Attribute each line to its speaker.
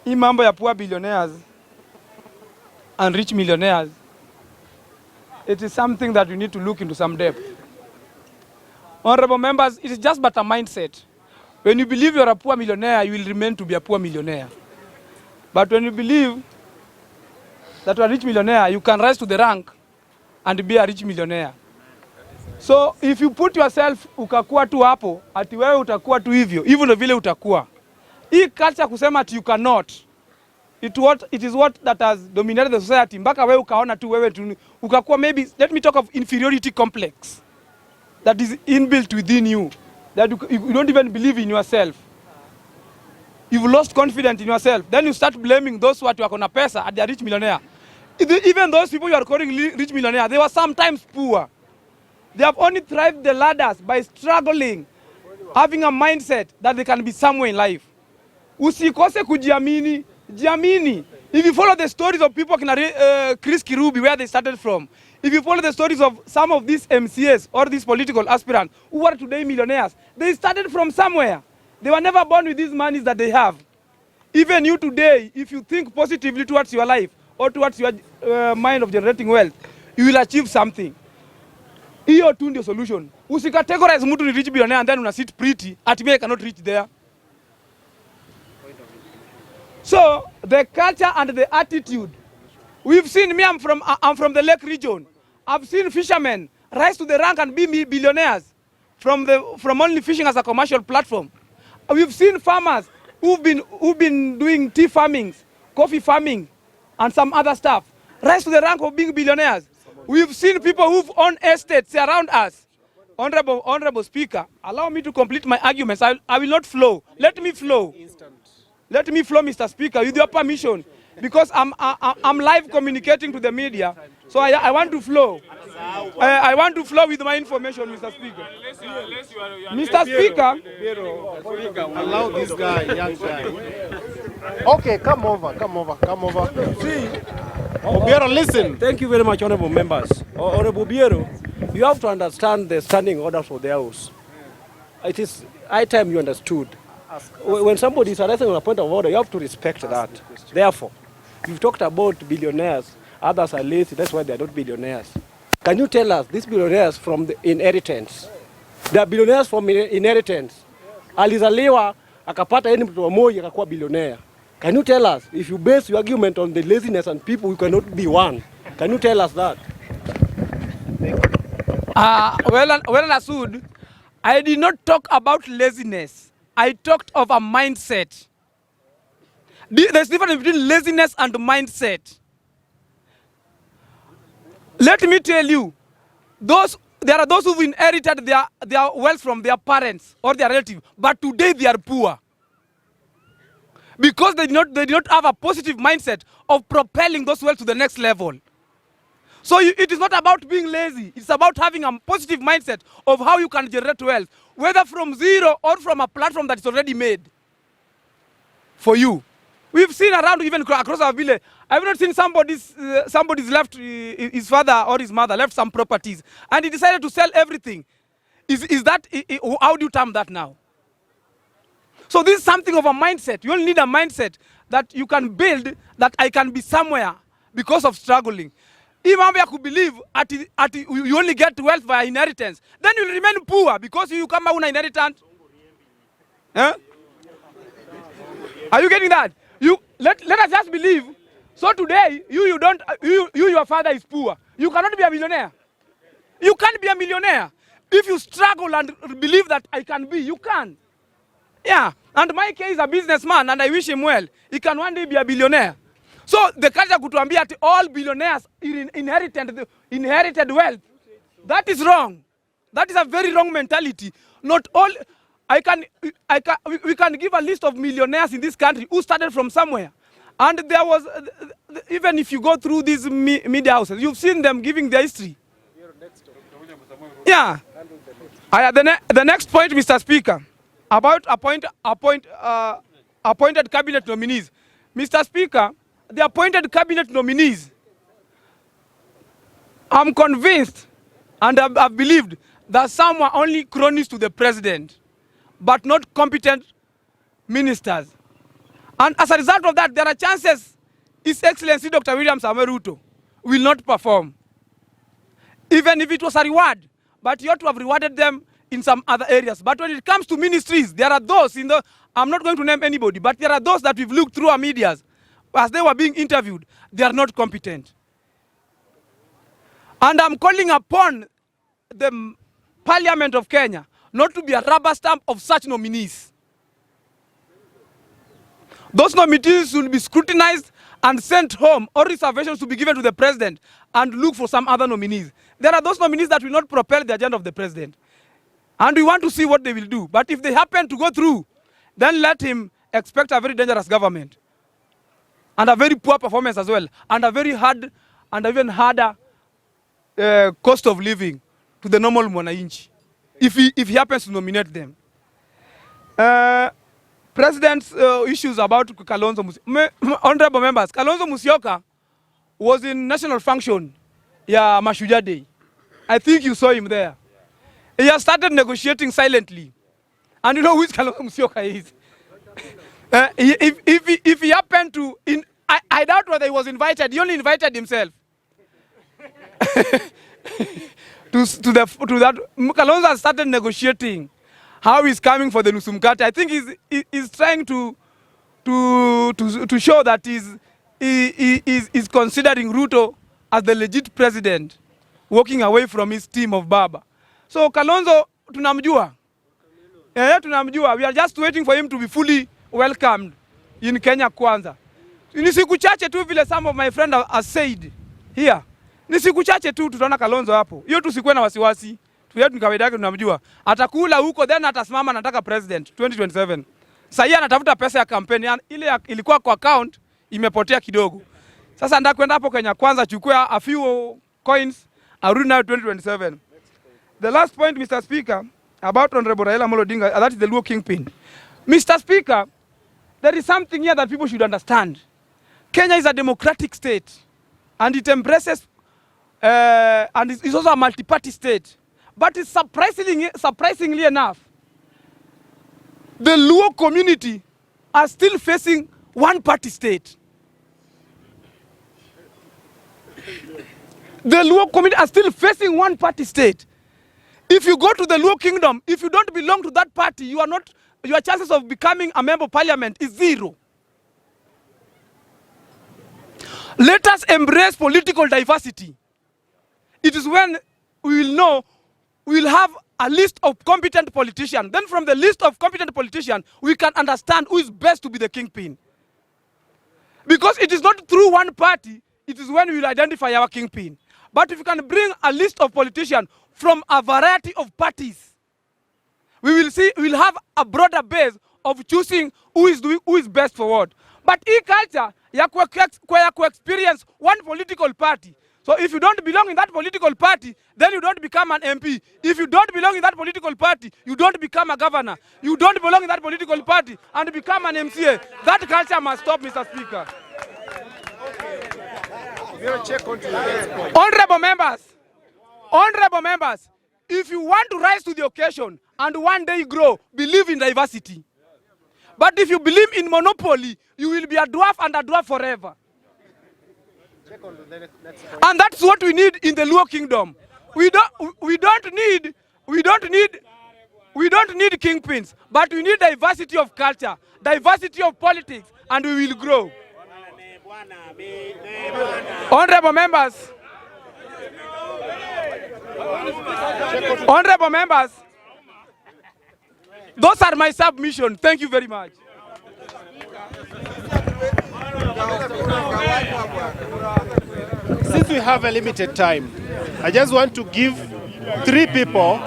Speaker 1: Hii mambo ya poor billionaires and rich millionaires, it is something that you need to look into some depth. Honorable members, it is just but a mindset. When you believe you are a poor millionaire, you will remain to be a poor millionaire. But when you believe that you are a rich millionaire, you can rise to the rank and be a rich millionaire. So if you put yourself ukakuwa tu hapo, ati wewe utakuwa tu hivyo, hivyo ndio vile utakuwa. Hii culture kusema ati you cannot, it is what that has dominated the society. Mpaka wewe ukaona tu wewe tu ukakuwa, maybe let me talk of inferiority complex that is inbuilt within you, that you don't even believe in yourself. You've lost confidence in yourself. Then you start blaming those who are kona pesa at the rich millionaire. Even those people you are calling rich millionaire, they were sometimes poor. They have only thrived the ladders by struggling, having a mindset that they can be somewhere in life. Usikose kujiamini, jiamini. If you follow the stories of people like Chris Kirubi, where they started from, if you follow the stories of some of these MCAs or these political aspirants who are today millionaires, they started from somewhere. They were never born with these monies that they have. Even you today, if you think positively towards your life or towards your mind of generating wealth, you will achieve something. Hiyo tu ndio solution. Usikategorize mtu ni rich billionaire and then una sit pretty, at me I cannot reach there. So the culture and the attitude, we've seen, me, I'm from the Lake region. I've seen fishermen rise to the rank and be billionaires from only fishing as a commercial platform. We've seen farmers who've been doing tea farming, coffee farming, and some other stuff rise to the rank of being billionaires. We've seen people who've owned estates around us. Honorable Speaker, allow me to complete my arguments. I will not flow. Let me flow. Let me flow, Mr. Speaker, with your permission, because I'm live communicating to the media, so I want to flow. I want to flow with my information, Mr. Speaker. Mr. Speaker,
Speaker 2: allow this guy, young guy. Okay, come over. See, Obiero, listen.
Speaker 3: Thank you very much, honorable members. Honorable Obiero, you have to understand the standing orders for the House. It is high time you understood. When somebody is addressing on a point of order, you have to respect that. Therefore, you've talked about billionaires, others are lazy, that's why they are not billionaires. Can you tell us, these billionaires from the inheritance, they are billionaires from inheritance. Alizaliwa, akapata yeye mtu mmoja akakuwa billionaire. Can you tell us, if you base your argument on the laziness and people, you cannot be one? Can you tell us that?
Speaker 1: Well understood. I did not talk about laziness. I talked of a mindset. There's a difference between laziness and mindset. Let me tell you, there are those who've inherited their wealth from their parents or their relatives, but today they are poor. Because they did not have a positive mindset of propelling those wealth to the next level. So it is not about being lazy. It's about having a positive mindset of how you can generate wealth, whether from zero or from a platform that is already made for you. We've seen around, even across our village, I've not seen somebody's left, his father or his mother left some properties, and he decided to sell everything. Is that, how do you term that now? So this is something of a mindset. You only need a mindset that you can build, that I can be somewhere because of struggling. If I could believe you only get wealth via inheritance, then you'll remain poor because you come out with inheritance. Huh? Are you getting that? Let us just believe. So today, your father is poor. You cannot be a millionaire. You can't be a millionaire. If you struggle and believe that I can be, you can. Yeah. And my case is a businessman, and I wish him well. He can one day be a billionaire. So the culture kutuambia that all billionaires inherited wealth. That is wrong. That is a very wrong mentality. Not all. We can give a list of millionaires in this country who started from somewhere. And there was, even if you go through these media houses, you've seen them giving their history. Yeah. The next point, Mr. Speaker, about appointed cabinet nominees. Mr. Speaker, the appointed cabinet nominees, I'm convinced and I've believed that some were only cronies to the president, but not competent ministers. And as a result of that, there are chances His Excellency Dr. William Samoei Ruto will not perform. Even if it was a reward, but you ought to have rewarded them in some other areas. But when it comes to ministries, there are those in the, I'm not going to name anybody, but there are those that we've looked through our medias as they were being interviewed, they are not competent. And I'm calling upon the Parliament of Kenya not to be a rubber stamp of such nominees. Those nominees will be scrutinized and sent home, or reservations to be given to the president, and look for some other nominees. There are those nominees that will not propel the agenda of the president. And we want to see what they will do. But if they happen to go through, then let him expect a very dangerous government. And a very poor performance as well. And a very hard, and even harder cost of living to the normal mwananchi, if he happens to nominate them. President's issues about Kalonzo Musyoka. Honorable members, Kalonzo Musyoka was in national function, Mashujaa Day. I think you saw him there. He has started negotiating silently. And you know who Kalonzo Musyoka is? If he happened to, I doubt whether he was invited. He only invited himself. to that, Kalonzo has started negotiating how he's coming for the Nusumkati. I think he's trying to show that he's considering Ruto as the legit president, walking away from his team of Baba. So Kalonzo, tunamjua. Tunamjua. We are just waiting for him to be fully welcomed in Kenya kwanza. Ni siku chache tu vile some of my friends have said here. Ni siku chache tu tutaona Kalonzo hapo. Hiyo tusikuwe na wasiwasi. Tuyetu ni kawaida yake tunamjua. Atakula huko then atasimama anataka president 2027. Sasa anatafuta pesa ya kampeni. Ile ilikuwa kwa account imepotea kidogo. Sasa ndio kwenda hapo Kenya kwanza chukua a few coins arudi nayo 2027. The last point, Mr. Speaker, about Honorable Raila Odinga, that is the Luo Kingpin. Mr. Speaker, there is something here that people should understand. Kenya is a democratic state, and it embraces, and it's also a multi-party state. But it's surprisingly enough, the Luo community are still facing one-party state. The Luo community are still facing one-party state. If you go to the Luo Kingdom, if you don't belong to that party, you are not, your chances of becoming a member of parliament is 0. Let us embrace political diversity. It is when we will know, we will have a list of competent politicians. Then from the list of competent politicians, we can understand who is best to be the kingpin. Because it is not through one party, it is when we will identify our kingpin. But if you can bring a list of politicians from a variety of parties, we will have a broader base of choosing who is best for what. But in culture, you experience one political party. So if you don't belong in that political party, then you don't become an MP. If you don't belong in that political party, you don't become a governor. You don't belong in that political party and become an MCA. That culture must stop, Mr. Speaker. Honorable members, if you want to rise to the occasion and one day grow, believe in diversity. But if you believe in monopoly, you will be a dwarf and a dwarf forever. And that's what we need in the Luo Kingdom. We don't need kingpins, but we need diversity of culture, diversity of politics, and we will grow. Honorable members, those are my submissions. Thank you very much.
Speaker 2: Since we have a limited time, I just want to give 3 people